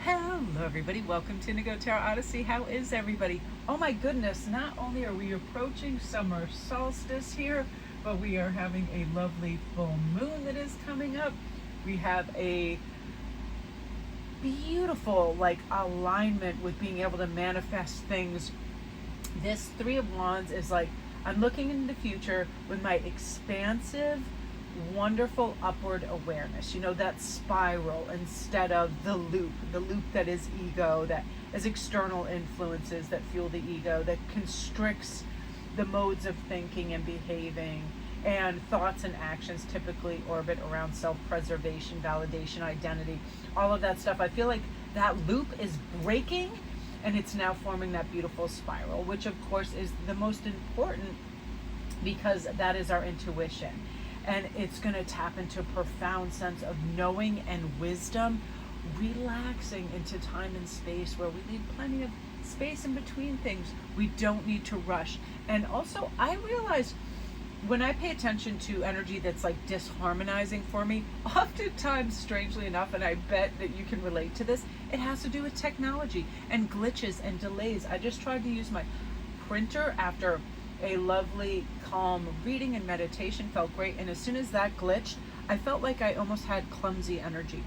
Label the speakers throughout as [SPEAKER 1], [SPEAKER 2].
[SPEAKER 1] Hello, everybody. Welcome to Indigo Tarot Odyssey. How is everybody? Oh my goodness, not only are we approaching summer solstice here, but we are having a lovely full moon that is coming up. We have a beautiful alignment with being able to manifest things. This Three of Wands is like I'm looking into the future with my expansive, wonderful upward awareness. You know, that spiral instead of the loop that is ego, that is external influences that fuel the ego, that constricts the modes of thinking and behaving, and thoughts and actions typically orbit around self-preservation, validation, identity, all of that stuff. I feel like that loop is breaking and it's now forming that beautiful spiral, which of course is the most important because that is our intuition. And it's going to tap into a profound sense of knowing and wisdom, relaxing into time and space where we leave plenty of space in between things. We don't need to rush. And also, I realize when I pay attention to energy that's like disharmonizing for me, oftentimes, strangely enough, and I bet that you can relate to this, it has to do with technology and glitches and delays. I just tried to use my printer after a lovely calm reading and meditation, felt great, and as soon as that glitched, I felt like I almost had clumsy energy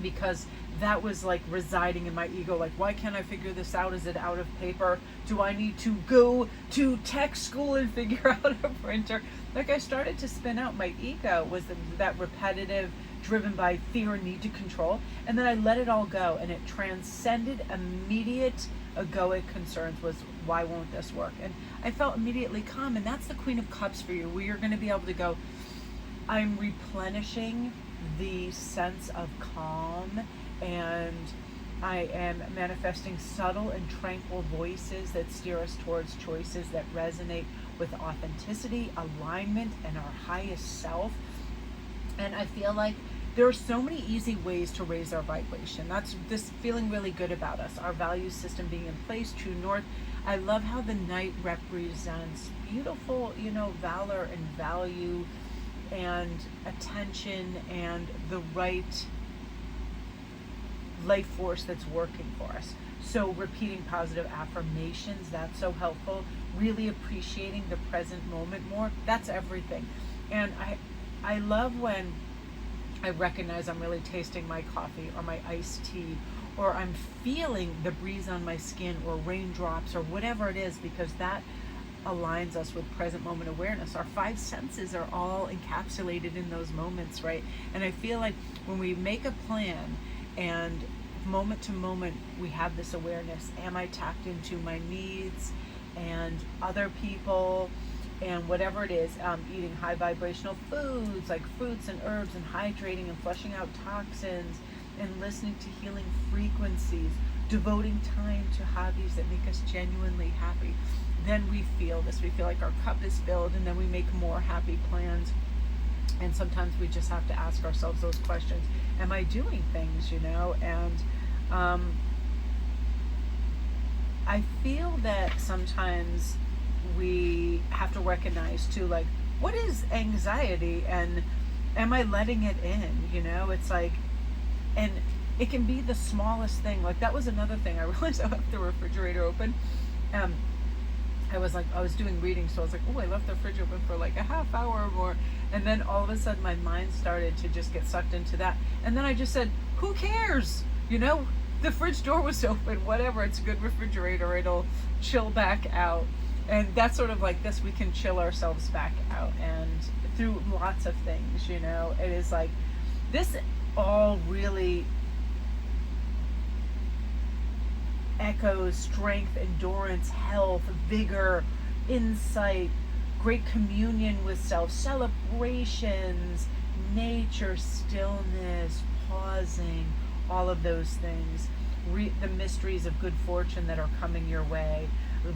[SPEAKER 1] because that was like residing in my ego. Like, why can't I figure this out? Is it out of paper? Do I need to go to tech school and figure out a printer? Like, I started to spin out. My ego was that repetitive, driven by fear and need to control, and then I let it all go, and it transcended immediate egoic concerns. Was, why won't this work? And I felt immediately calm, and that's the Queen of Cups for you, where you're going to be able to go, I'm replenishing the sense of calm, and I am manifesting subtle and tranquil voices that steer us towards choices that resonate with authenticity, alignment, and our highest self. And I feel like there are so many easy ways to raise our vibration. That's this feeling really good about us, our value system being in place, true north. I love how the knight represents beautiful, valor and value and attention and the right life force that's working for us. So repeating positive affirmations, that's so helpful. Really appreciating the present moment more, that's everything. And I love when I recognize I'm really tasting my coffee or my iced tea, or I'm feeling the breeze on my skin or raindrops or whatever it is, because that aligns us with present moment awareness. Our five senses are all encapsulated in those moments, right? And I feel like when we make a plan and moment to moment we have this awareness, am I tapped into my needs and other people and whatever it is, eating high vibrational foods like fruits and herbs, and hydrating and flushing out toxins, and listening to healing frequencies, devoting time to hobbies that make us genuinely happy. Then we feel this. We feel like our cup is filled, and then we make more happy plans. And sometimes we just have to ask ourselves those questions. Am I doing things, And I feel that sometimes we have to recognize too, like, what is anxiety, and am I letting it in? It's like, and it can be the smallest thing. Like, that was another thing I realized. I left the refrigerator open. I was doing reading, so I was like, oh, I left the fridge open for like a half hour or more, and then all of a sudden my mind started to just get sucked into that, and then I just said, who cares? The fridge door was open, whatever, it's a good refrigerator, it'll chill back out. And that's sort of like this, we can chill ourselves back out, and through lots of things, it is like this all really echoes strength, endurance, health, vigor, insight, great communion with self, celebrations, nature, stillness, pausing, all of those things, the mysteries of good fortune that are coming your way,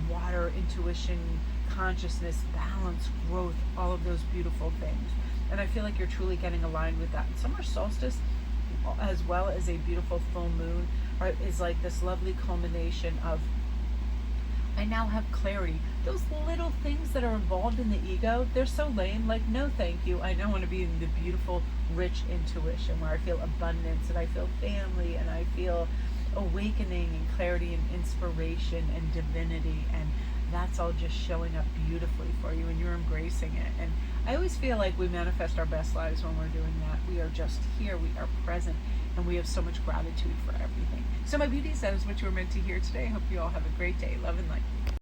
[SPEAKER 1] water, intuition, consciousness, balance, growth, all of those beautiful things. And I feel like you're truly getting aligned with that. And summer solstice, as well as a beautiful full moon, is like this lovely culmination of, I now have clarity. Those little things that are involved in the ego, they're so lame. Like, no thank you. I now want to be in the beautiful, rich intuition where I feel abundance and I feel family and I feel awakening and clarity and inspiration and divinity, and that's all just showing up beautifully for you, and you're embracing it. And I always feel like we manifest our best lives when we're doing that. We are just here, we are present, and we have so much gratitude for everything. So my beauties, that is what you were meant to hear today. I hope you all have a great day. Love and light.